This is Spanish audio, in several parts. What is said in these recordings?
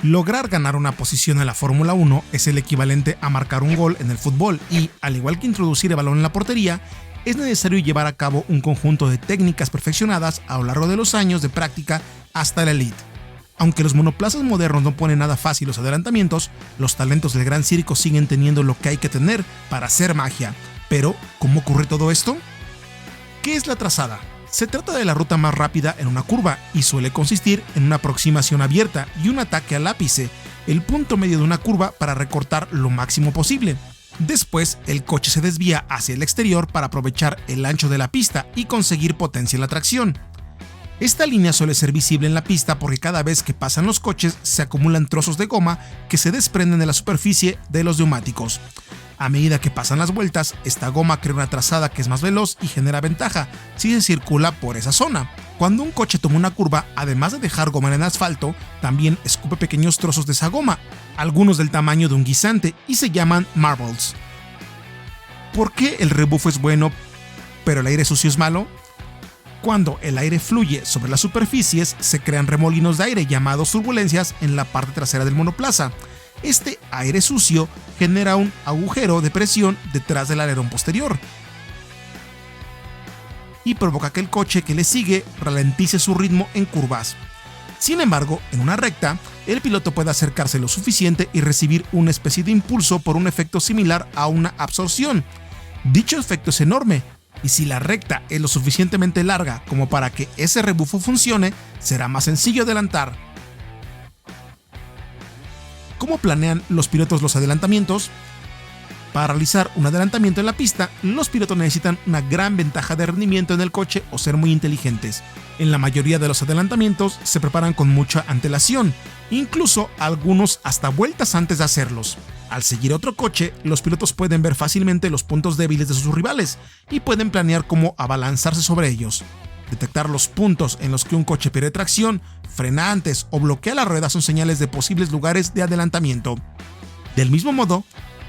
Lograr ganar una posición en la Fórmula 1 es el equivalente a marcar un gol en el fútbol y, al igual que introducir el balón en la portería, es necesario llevar a cabo un conjunto de técnicas perfeccionadas a lo largo de los años de práctica hasta la elite. Aunque los monoplazas modernos no ponen nada fácil los adelantamientos, los talentos del gran circo siguen teniendo lo que hay que tener para hacer magia. Pero, ¿cómo ocurre todo esto? ¿Qué es la trazada? Se trata de la ruta más rápida en una curva y suele consistir en una aproximación abierta y un ataque al ápice, el punto medio de una curva para recortar lo máximo posible. Después, el coche se desvía hacia el exterior para aprovechar el ancho de la pista y conseguir potencia en la tracción. Esta línea suele ser visible en la pista porque cada vez que pasan los coches se acumulan trozos de goma que se desprenden de la superficie de los neumáticos. A medida que pasan las vueltas, esta goma crea una trazada que es más veloz y genera ventaja si se circula por esa zona. Cuando un coche toma una curva, además de dejar goma en el asfalto, también escupe pequeños trozos de esa goma, algunos del tamaño de un guisante, y se llaman marbles. ¿Por qué el rebufo es bueno, pero el aire sucio es malo? Cuando el aire fluye sobre las superficies, se crean remolinos de aire llamados turbulencias en la parte trasera del monoplaza. Este aire sucio genera un agujero de presión detrás del alerón posterior y provoca que el coche que le sigue ralentice su ritmo en curvas. Sin embargo, en una recta, el piloto puede acercarse lo suficiente y recibir una especie de impulso por un efecto similar a una absorción. Dicho efecto es enorme, y si la recta es lo suficientemente larga como para que ese rebufo funcione, será más sencillo adelantar. ¿Cómo planean los pilotos los adelantamientos? Para realizar un adelantamiento en la pista, los pilotos necesitan una gran ventaja de rendimiento en el coche o ser muy inteligentes. En la mayoría de los adelantamientos se preparan con mucha antelación, incluso algunos hasta vueltas antes de hacerlos. Al seguir otro coche, los pilotos pueden ver fácilmente los puntos débiles de sus rivales y pueden planear cómo abalanzarse sobre ellos. Detectar los puntos en los que un coche pierde tracción, frena antes o bloquea la rueda son señales de posibles lugares de adelantamiento. Del mismo modo,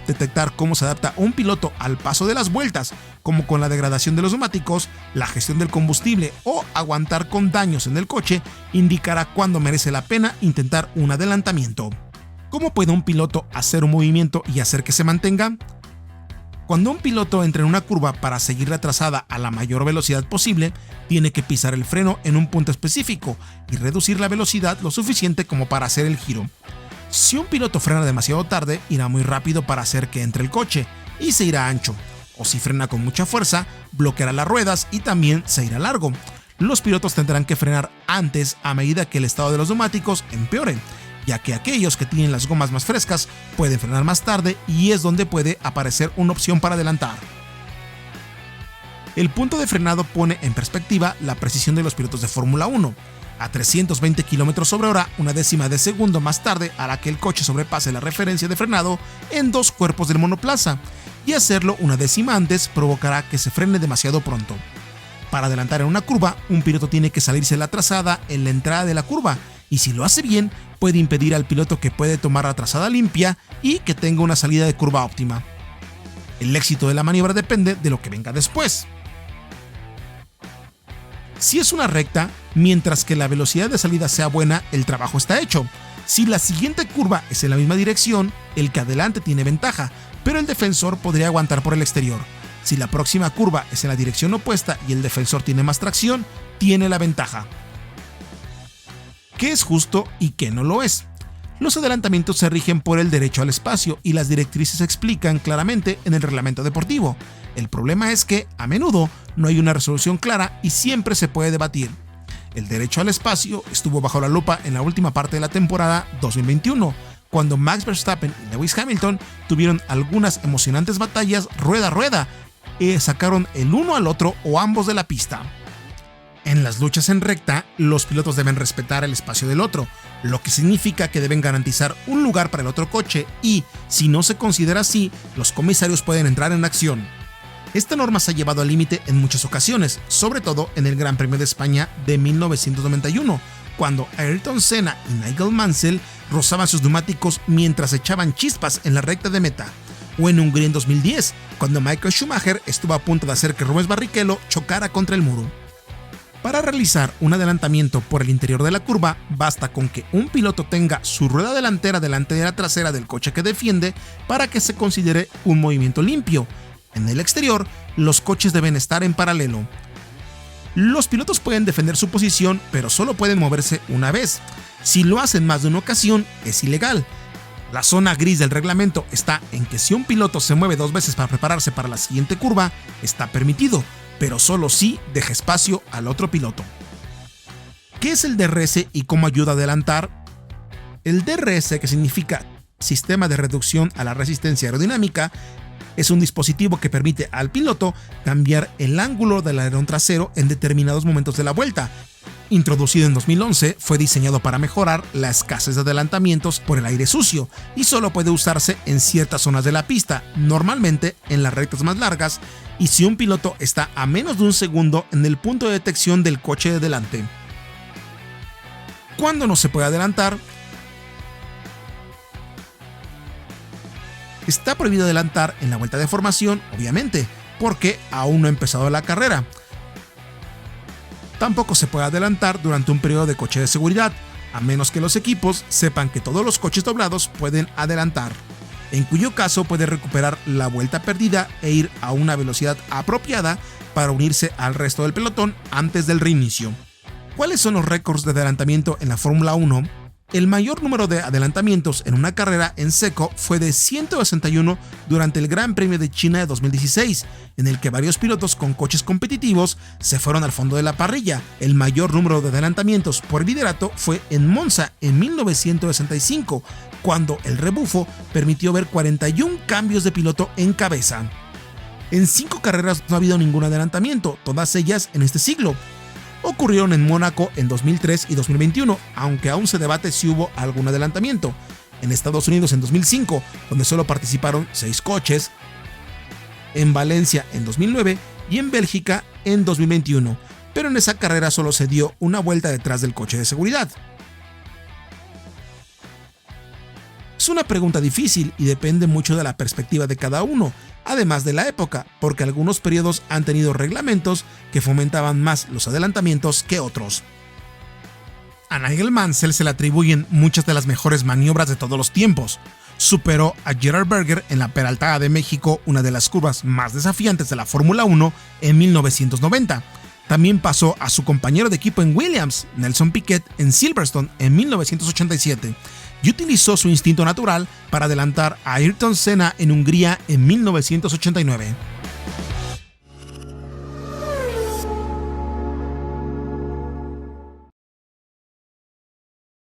detectar cómo se adapta un piloto al paso de las vueltas, como con la degradación de los neumáticos, la gestión del combustible o aguantar con daños en el coche, indicará cuándo merece la pena intentar un adelantamiento. ¿Cómo puede un piloto hacer un movimiento y hacer que se mantenga? Cuando un piloto entra en una curva para seguir la trazada a la mayor velocidad posible, tiene que pisar el freno en un punto específico y reducir la velocidad lo suficiente como para hacer el giro. Si un piloto frena demasiado tarde, irá muy rápido para hacer que entre el coche y se irá ancho, o si frena con mucha fuerza, bloqueará las ruedas y también se irá largo. Los pilotos tendrán que frenar antes a medida que el estado de los neumáticos empeore, ya que aquellos que tienen las gomas más frescas pueden frenar más tarde y es donde puede aparecer una opción para adelantar. El punto de frenado pone en perspectiva la precisión de los pilotos de Fórmula 1. A 320 km/h, una décima de segundo más tarde hará que el coche sobrepase la referencia de frenado en dos cuerpos del monoplaza, y hacerlo una décima antes provocará que se frene demasiado pronto. Para adelantar en una curva, un piloto tiene que salirse de la trazada en la entrada de la curva, y si lo hace bien, puede impedir al piloto que puede tomar la trazada limpia y que tenga una salida de curva óptima. El éxito de la maniobra depende de lo que venga después. Si es una recta, mientras que la velocidad de salida sea buena, el trabajo está hecho. Si la siguiente curva es en la misma dirección, el que adelante tiene ventaja, pero el defensor podría aguantar por el exterior. Si la próxima curva es en la dirección opuesta y el defensor tiene más tracción, tiene la ventaja. ¿Qué es justo y qué no lo es? Los adelantamientos se rigen por el derecho al espacio y las directrices se explican claramente en el reglamento deportivo. El problema es que, a menudo, no hay una resolución clara y siempre se puede debatir. El derecho al espacio estuvo bajo la lupa en la última parte de la temporada 2021, cuando Max Verstappen y Lewis Hamilton tuvieron algunas emocionantes batallas rueda a rueda y sacaron el uno al otro o ambos de la pista. En las luchas en recta, los pilotos deben respetar el espacio del otro, lo que significa que deben garantizar un lugar para el otro coche y, si no se considera así, los comisarios pueden entrar en acción. Esta norma se ha llevado al límite en muchas ocasiones, sobre todo en el Gran Premio de España de 1991, cuando Ayrton Senna y Nigel Mansell rozaban sus neumáticos mientras echaban chispas en la recta de meta, o en Hungría en 2010, cuando Michael Schumacher estuvo a punto de hacer que Rubens Barrichello chocara contra el muro. Para realizar un adelantamiento por el interior de la curva, basta con que un piloto tenga su rueda delantera delante de la trasera del coche que defiende para que se considere un movimiento limpio. En el exterior, los coches deben estar en paralelo. Los pilotos pueden defender su posición, pero solo pueden moverse una vez. Si lo hacen más de una ocasión, es ilegal. La zona gris del reglamento está en que si un piloto se mueve 2 veces para prepararse para la siguiente curva, está permitido, pero solo si deja espacio al otro piloto. ¿Qué es el DRS y cómo ayuda a adelantar? El DRS, que significa Sistema de Reducción a la Resistencia Aerodinámica, es un dispositivo que permite al piloto cambiar el ángulo del alerón trasero en determinados momentos de la vuelta. Introducido en 2011, fue diseñado para mejorar la escasez de adelantamientos por el aire sucio y solo puede usarse en ciertas zonas de la pista, normalmente en las rectas más largas, y si un piloto está a menos de un segundo en el punto de detección del coche de delante. ¿Cuándo no se puede adelantar? Está prohibido adelantar en la vuelta de formación, obviamente, porque aún no ha empezado la carrera. Tampoco se puede adelantar durante un periodo de coche de seguridad, a menos que los equipos sepan que todos los coches doblados pueden adelantar, en cuyo caso puede recuperar la vuelta perdida e ir a una velocidad apropiada para unirse al resto del pelotón antes del reinicio. ¿Cuáles son los récords de adelantamiento en la Fórmula 1? El mayor número de adelantamientos en una carrera en seco fue de 161 durante el Gran Premio de China de 2016, en el que varios pilotos con coches competitivos se fueron al fondo de la parrilla. El mayor número de adelantamientos por liderato fue en Monza en 1965, cuando el rebufo permitió ver 41 cambios de piloto en cabeza. En 5 carreras no ha habido ningún adelantamiento, todas ellas en este siglo. Ocurrieron en Mónaco en 2003 y 2021, aunque aún se debate si hubo algún adelantamiento. En Estados Unidos en 2005, donde solo participaron 6 coches. En Valencia en 2009 y en Bélgica en 2021, pero en esa carrera solo se dio una vuelta detrás del coche de seguridad. Es una pregunta difícil y depende mucho de la perspectiva de cada uno, además de la época, porque algunos periodos han tenido reglamentos que fomentaban más los adelantamientos que otros. A Nigel Mansell se le atribuyen muchas de las mejores maniobras de todos los tiempos. Superó a Gerhard Berger en la Peraltada de México, una de las curvas más desafiantes de la Fórmula 1, en 1990. También pasó a su compañero de equipo en Williams, Nelson Piquet, en Silverstone en 1987. Y utilizó su instinto natural para adelantar a Ayrton Senna en Hungría en 1989.